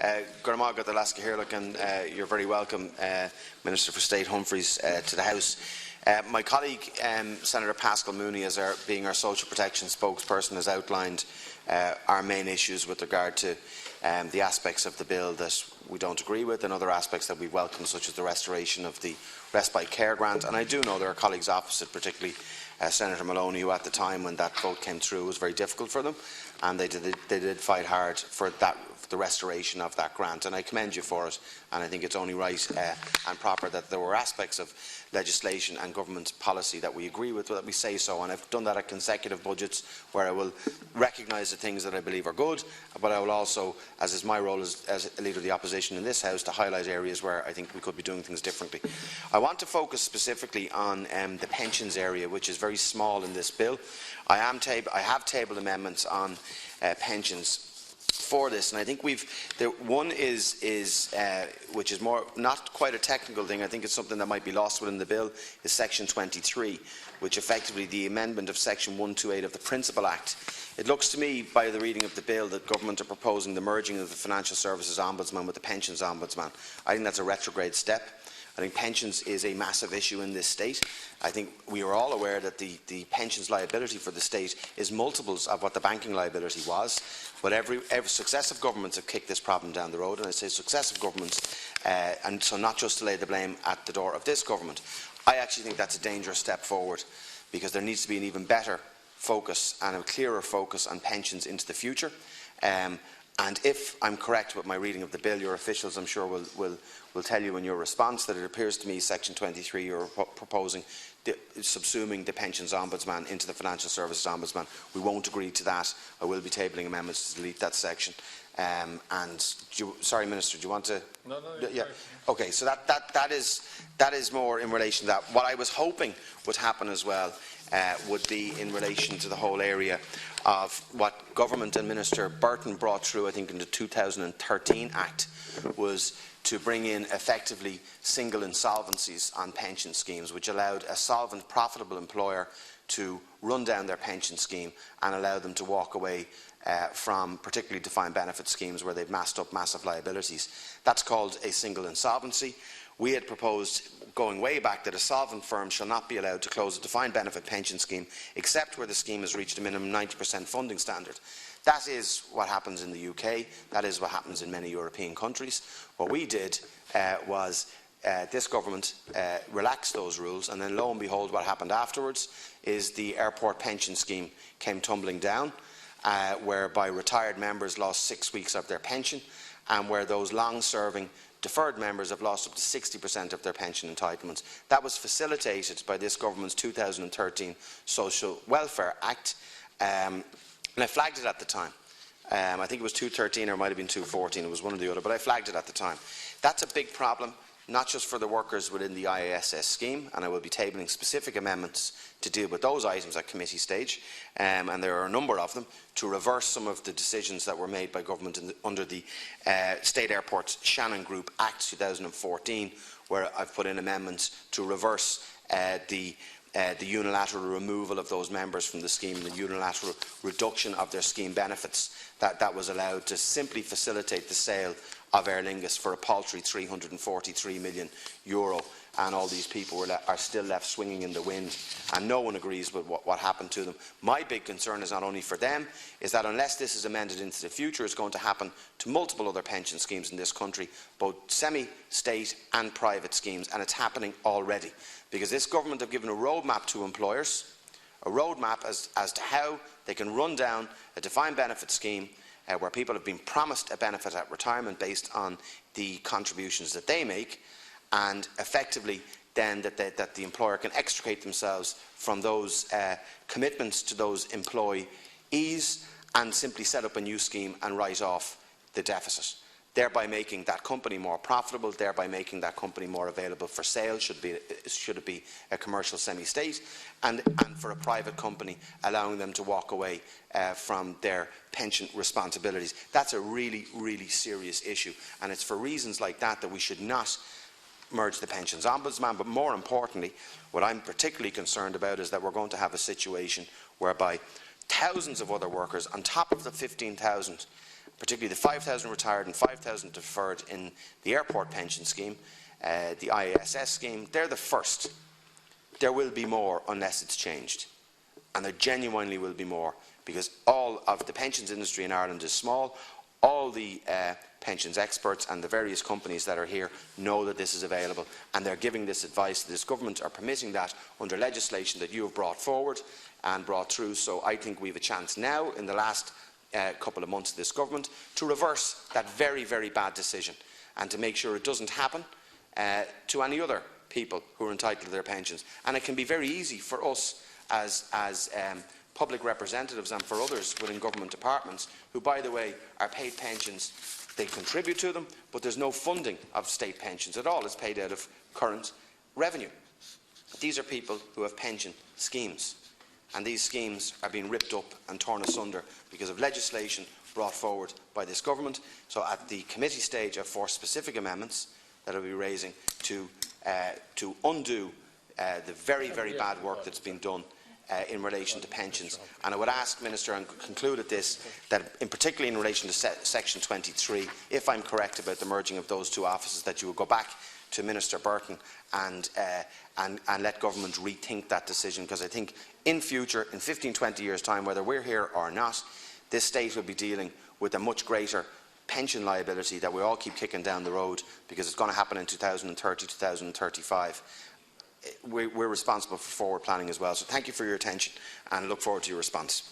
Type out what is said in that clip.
You're very welcome, Minister for State Humphreys, to the House. My colleague, Senator Pascal Mooney, being our social protection spokesperson, has outlined our main issues with regard to the aspects of the bill that we don't agree with and other aspects that we welcome, such as the restoration of the respite care grant. And I do know there are colleagues opposite, particularly Senator Maloney, who at the time when that vote came through was very difficult for them, and they did fight hard for the restoration of that grant, and I commend you for it. And I think it's only right and proper that there were aspects of legislation and government policy that we agree with, that we say so. And I've done that at consecutive budgets, where I will recognise the things that I believe are good, but I will also, as is my role as a leader of the opposition in this House, to highlight areas where I think we could be doing things differently. I want to focus specifically on the pensions area, which is very small in this bill. I have tabled amendments on pensions for this, and I think one is which is more not quite a technical thing. I think it's something that might be lost within the bill, is section 23, which effectively the amendment of section 128 of the Principal Act. It looks to me, by the reading of the bill, that government are proposing the merging of the Financial Services Ombudsman with the Pensions Ombudsman. I think that's a retrograde step. I think pensions is a massive issue in this state. I think we are all aware that the pensions liability for the state is multiples of what the banking liability was. But every successive governments have kicked this problem down the road, and I say successive governments, and so not just to lay the blame at the door of this government. I actually think that's a dangerous step forward, because there needs to be an even better focus and a clearer focus on pensions into the future. And if I'm correct with my reading of the bill, your officials, I'm sure, will tell you in your response that it appears to me section 23 you're proposing subsuming the Pensions Ombudsman into the Financial Services Ombudsman. We won't agree to that. I will be tabling amendments to delete that section. Sorry, Minister, do you want to? No. Yeah. Okay. So that is more in relation to that. What I was hoping would happen as well would be in relation to the whole area of what Government and Minister Burton brought through, I think, in the 2013 Act, was to bring in effectively single insolvencies on pension schemes, which allowed a solvent, profitable employer to run down their pension scheme and allow them to walk away from particularly defined benefit schemes where they've massed up massive liabilities. That's called a single insolvency. We had proposed, going way back, that a solvent firm shall not be allowed to close a defined benefit pension scheme except where the scheme has reached a minimum 90% funding standard. That is what happens in the UK. That is what happens in many European countries. What we did was this government relaxed those rules, and then lo and behold, what happened afterwards is the airport pension scheme came tumbling down, whereby retired members lost 6 weeks of their pension, and where those long-serving deferred members have lost up to 60% of their pension entitlements. That was facilitated by this government's 2013 Social Welfare Act, and I flagged it at the time. I think it was 213 or it might have been 214, it was one or the other, but I flagged it at the time. That's a big problem, not just for the workers within the IASS scheme, and I will be tabling specific amendments to deal with those items at committee stage, and there are a number of them, to reverse some of the decisions that were made by government under the State Airports Shannon Group Act 2014, where I've put in amendments to reverse the unilateral removal of those members from the scheme and the unilateral reduction of their scheme benefits that was allowed to simply facilitate the sale of Aer Lingus for a paltry €343 million, and all these people are still left swinging in the wind, and no one agrees with what happened to them. My big concern is not only for them, is that unless this is amended into the future, it's going to happen to multiple other pension schemes in this country, both semi-state and private schemes, and it's happening already. Because this government have given a roadmap to employers, a roadmap as to how they can run down a defined benefit scheme where people have been promised a benefit at retirement based on the contributions that they make, and effectively then that the employer can extricate themselves from those commitments to those employees and simply set up a new scheme and write off the deficit, thereby making that company more profitable, thereby making that company more available for sale, should it be a commercial semi-state, and for a private company, allowing them to walk away from their pension responsibilities. That's a really, really serious issue, and it's for reasons like that that we should not merge the Pensions Ombudsman. But more importantly, what I'm particularly concerned about is that we're going to have a situation whereby thousands of other workers, on top of the 15,000 particularly the 5,000 retired and 5,000 deferred in the airport pension scheme, the IASS scheme, they're the first. There will be more unless it's changed. And there genuinely will be more, because all of the pensions industry in Ireland is small. All the pensions experts and the various companies that are here know that this is available, and they're giving this advice. This government are permitting that under legislation that you have brought forward and brought through. So I think we have a chance now, in the last couple of months of this government, to reverse that very, very bad decision and to make sure it doesn't happen to any other people who are entitled to their pensions. And it can be very easy for us as public representatives and for others within government departments who, by the way, are paid pensions. They contribute to them, but there's no funding of state pensions at all. It's paid out of current revenue. These are people who have pension schemes, and these schemes are being ripped up and torn asunder because of legislation brought forward by this government. So at the committee stage, I have 4 specific amendments that I will be raising to undo the very, very bad work that's been done in relation to pensions. And I would ask, Minister, and conclude at this, that particularly in relation to Section 23, if I'm correct about the merging of those 2 offices, that you will go back to Minister Burton and let government rethink that decision, because I think in future, in 15-20 years' time, whether we're here or not, this state will be dealing with a much greater pension liability that we all keep kicking down the road, because it's going to happen in 2030, 2035. We're responsible for forward planning as well. So thank you for your attention, and I look forward to your response.